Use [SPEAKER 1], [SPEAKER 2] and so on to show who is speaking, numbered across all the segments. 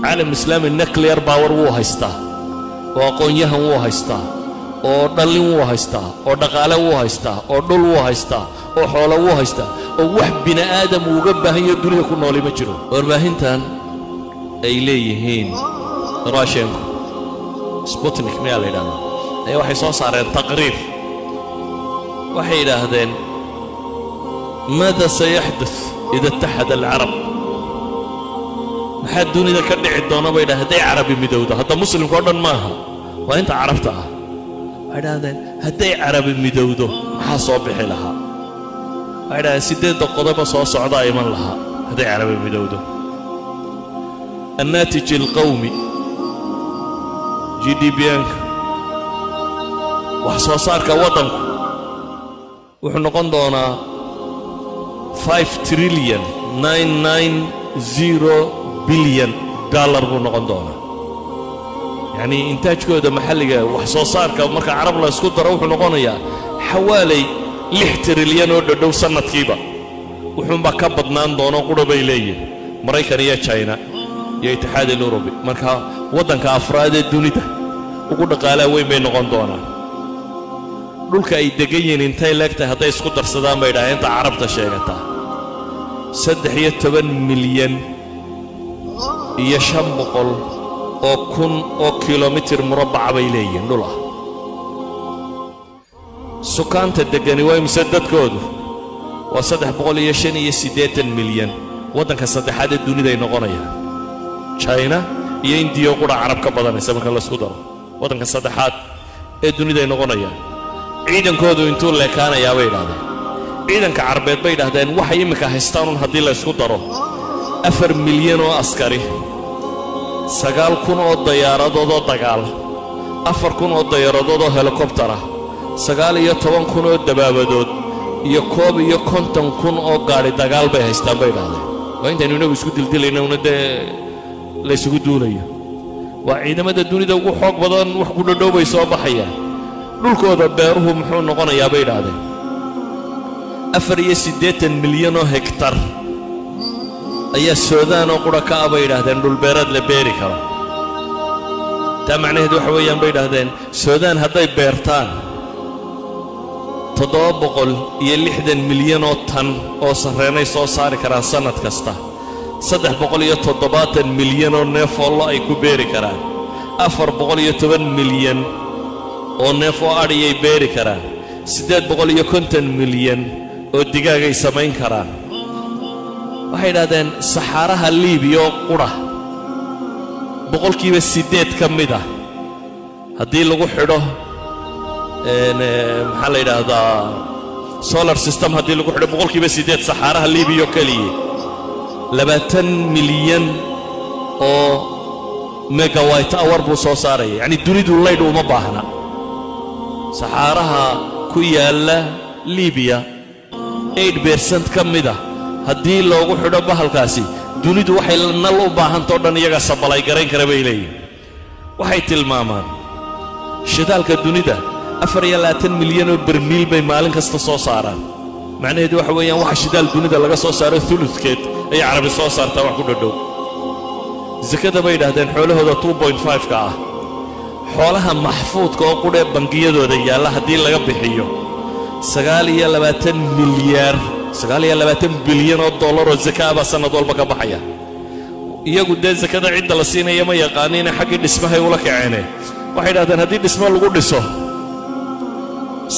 [SPEAKER 1] عالم إسلامي النكلير باور وو هايستا وأقونيها وو هايستا ودلين وو هايستا ودقالة وو هايستا ودول وو هايستا وحولا وو هايستا ووح بنا آدم وقبه هي الدنيا كنا ولي مجرو ورباهنتان أيليهين راشينكو سبوتنيك ميال إلهنا أي واحد صار تقرير واحد هذين ماذا سيحدث إذا اتحد العرب محد دون إذا كان عدونا بيدا هدي عربي مدودة هذا مسلم كردن ماها وأنت عرفتها هذين هدي عربي مدودة ما صبح لها هذا سيدة قضبة صوص عضاء من لها هدي عربي مدودة الناتج القومي GDP وحصو صار كوطن وحنا قندونا 5 تريليون 990 بليون دولار بنقندونا يعني إنتاج كده محلي وحصو صار كمركا عرب لا يسكت روح نقنيا حوالي 6 تريليون ودو سنة كيبا وحنا بكبضنا دونا قرب إليه مريكا يا تشاينا يا الاتحاد الأوروبي مركا وطن كأفراد الدنيا وقلنا قال وين بين نقندونا dhulka ay degayiin intay leegtay haday isku darsadaan bay dhaayeen carabta sheegata 13 milyan iyo 500 oo kun oo kilomitir murabbac bay leeyihiin dhul ah sukaanta degani way misadadkoodu waa 385 milyan wadanka saddexaad ee dunida ay noqonayaan China iyo India qura carab ka badanaysa marka la isku daro wadanka saddexaad ee dunida ay noqonayaan ciidankoodu intuu leekaanayaa bay yidhaahdeen ciidanka carbeed bay yidhaahdeen waxay imika haystaan haddii la isku daro 4 milyan oo askari 9,000 oo diyaaradood oo dagaal 4,000 oo diyaaradood oo helikobtara 19,000 oo dabaabadood iyo 51,000 oo gaari dagaal bay haystaan bay yidhaahdeen waa intaynu inagu isku dildilayna una dee la isugu duulayo waa ciidamada dunida ugu xoog badan wax ku dhadhow bay soo baxayaan dhulkooda beeruhu muxuu noqonayaa bay yidhaahdeen 84 milyan oo hektar ayaa Suudaan oo qura ka bay yidhaahdeen dhul beereed la beeri karo taa macnaheedu waxa weeyaan bay yidhaahdeen Suudaan hadday beertaan 760 milyan oo tan oo sarreenay soo saari karaan sanad kasta 370 milyan oo neef oo ay ku beeri karaan 410 milyan oo neef oo adhiyay beeri karaan 850 milyan oo digaag ay samayn karaan waxay yidhaahdeen saxaaraha Liibiya oo qura 8% ka mid ah haddii lagu xidho maxaa la yidhaahdaa solar system haddii lagu xidho 8% saxaaraha Liibiya oo kaliya 20 milyan oo megawatt hour buu soo saaraya yani dunidu leyd uma baahna saxaaraha ku yaala Liibiya 8% ka mid ah haddii loogu xidho bahalkaasi dunidu waxay nal u baahanto dhan iyaga sabalay garan kara bay leeyihiin waxay tilmaamaan shidaalka dunida 24 milyan oo barmiil bay maalin kasta soo saaraan macnaheedu waxa weeyaan waxa shidaal dunida laga soo saaro thuluthkeed ay carabi soo saartaa wax ku dhadhow zakada bay yidhaahdeen xoolahooda 2.5 ka ah xoolaha maxfuudka oo qudhe bangiyadooda yaalla haddii laga bixiyo 29 milyan 29 bilyan oo dollar oo zakaaba sanad walba ka baxaya iyagu dee zakada cidda la siinaya ma yaqaaniin xaqi dhismahay ula kaceeneen waxay yidhaahdeen haddii dhismo lagu dhiso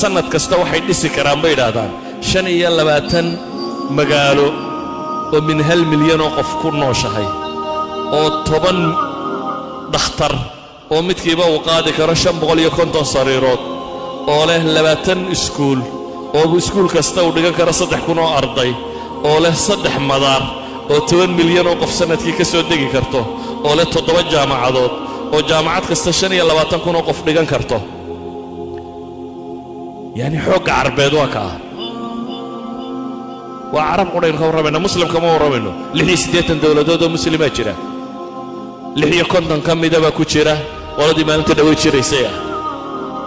[SPEAKER 1] sanad kasta waxay dhisi karaan bay yidhaahdaan 25 magaalo oo min 1 milyan oo qof ku nooshahay oo 10 dhakhtar oo midkiiba uu qaadi karo 550 sariirood oo leh 20 iskuul oo iskuul kasta uu dhigan karo 3,000 oo arday oo leh 3 madaar oo 10 milyan oo qof sanadkii ka soo degi karto oo leh 7 jaamacadood oo jaamacad kasta 25,000 oo qof dhigan karto yani xoog carbeed waa ka waa carab qurayn ka warrameyna muslimka ma warrameyno 68 dawladood oo muslima jira 56 ka mid ah ku jira qoladii maalinta dhaw jiraysay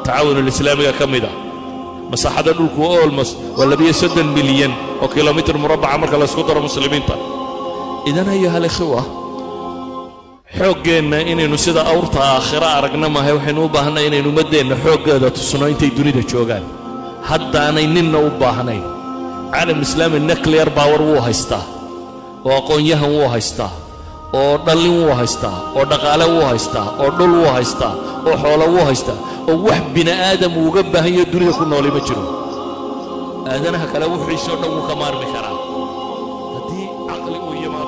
[SPEAKER 1] taawun islaamiga ka mid ah مساحة دولك almost ولا 160 مليون أو كيلومتر مربع مركز السكوتر المسلمين. إذن أيها الإخوة xoogeenna inaynu sida awrta aakhira aragna maahay waxaynu u baahanay inaynu ummadeenna xooggeeda tusno intay dunida joogaan haddaanay ninna u baahnayn caalam islaami nuclear power wuu haystaa oo aqoon-yahan wuu haystaa oo dhallin wuu haystaa oo dhaqaale wuu haystaa oo dhul wuu haystaa oo xoolo wuu haystaa oo wax bini aadam uga baahan yahay dunida ku nooli ma jiro aadanaha kale wuxiisoo dhan wuu ka maarmi karaa haddii caqli uu yimaado